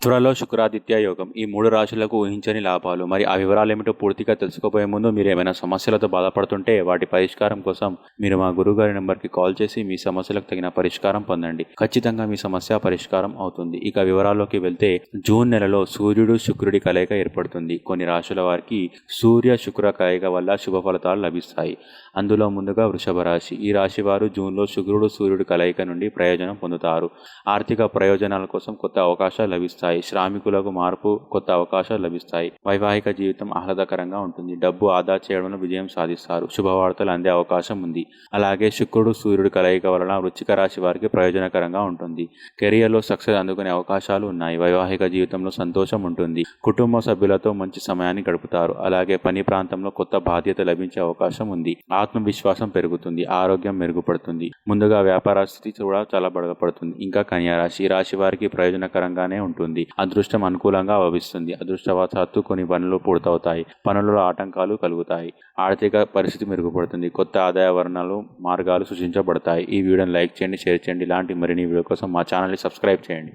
త్వరలో శుక్రాదిత్య యోగం. ఈ 3 రాశులకు ఊహించని లాభాలు. మరి ఆ వివరాలేమిటో పూర్తిగా తెలుసుకోబోయే ముందు మీరేమైనా సమస్యలతో బాధపడుతుంటే వాటి పరిష్కారం కోసం మీరు మా గురువుగారి నెంబర్కి కాల్ చేసి మీ సమస్యలకు తగిన పరిష్కారం పొందండి. ఖచ్చితంగా మీ సమస్య పరిష్కారం అవుతుంది. ఇక వివరాల్లోకి వెళ్తే జూన్ నెలలో సూర్యుడు శుక్రుడి కలయిక ఏర్పడుతుంది. కొన్ని రాశుల వారికి సూర్య శుక్ర కలయిక వల్ల శుభ ఫలితాలు లభిస్తాయి. అందులో ముందుగా వృషభ రాశి. ఈ రాశి వారు జూన్లో శుక్రుడు సూర్యుడు కలయిక నుండి ప్రయోజనం పొందుతారు. ఆర్థిక ప్రయోజనాల కోసం కొత్త అవకాశాలు లభిస్తాయి. శ్రామికులకు మార్పు, కొత్త అవకాశాలు లభిస్తాయి. వైవాహిక జీవితం ఆహ్లాదకరంగా ఉంటుంది. డబ్బు ఆదా చేయడంలో విజయం సాధిస్తారు. శుభవార్తలు అందే అవకాశం ఉంది. అలాగే శుక్రుడు సూర్యుడు కలయిక వలన వృశ్చిక రాశి వారికి ప్రయోజనకరంగా ఉంటుంది. కెరియర్లో సక్సెస్ అందుకునే అవకాశాలు ఉన్నాయి. వైవాహిక జీవితంలో సంతోషం ఉంటుంది. కుటుంబ సభ్యులతో మంచి సమయాన్ని గడుపుతారు. అలాగే పని ప్రాంతంలో కొత్త బాధ్యత లభించే అవకాశం ఉంది. ఆత్మవిశ్వాసం పెరుగుతుంది. ఆరోగ్యం మెరుగుపడుతుంది. ముందుగా వ్యాపార స్థితి కూడా చాలా బలపడుతుంది. ఇంకా కన్యా రాశి. ఈ రాశి వారికి ప్రయోజనకరంగానే ఉంటుంది. అదృష్టం అనుకూలంగా భావిస్తుంది. అదృష్టవశాత్తు కొన్ని పనులు పూర్తవుతాయి. పనులలో ఆటంకాలు కలుగుతాయి. ఆర్థిక పరిస్థితి మెరుగుపడుతుంది. కొత్త ఆదాయ మార్గాలు సూచించబడతాయి. ఈ వీడియోని లైక్ చేయండి, షేర్ చేయండి. ఇలాంటి మరిన్ని వీడియో కోసం మా ఛానల్ని సబ్స్క్రైబ్ చేయండి.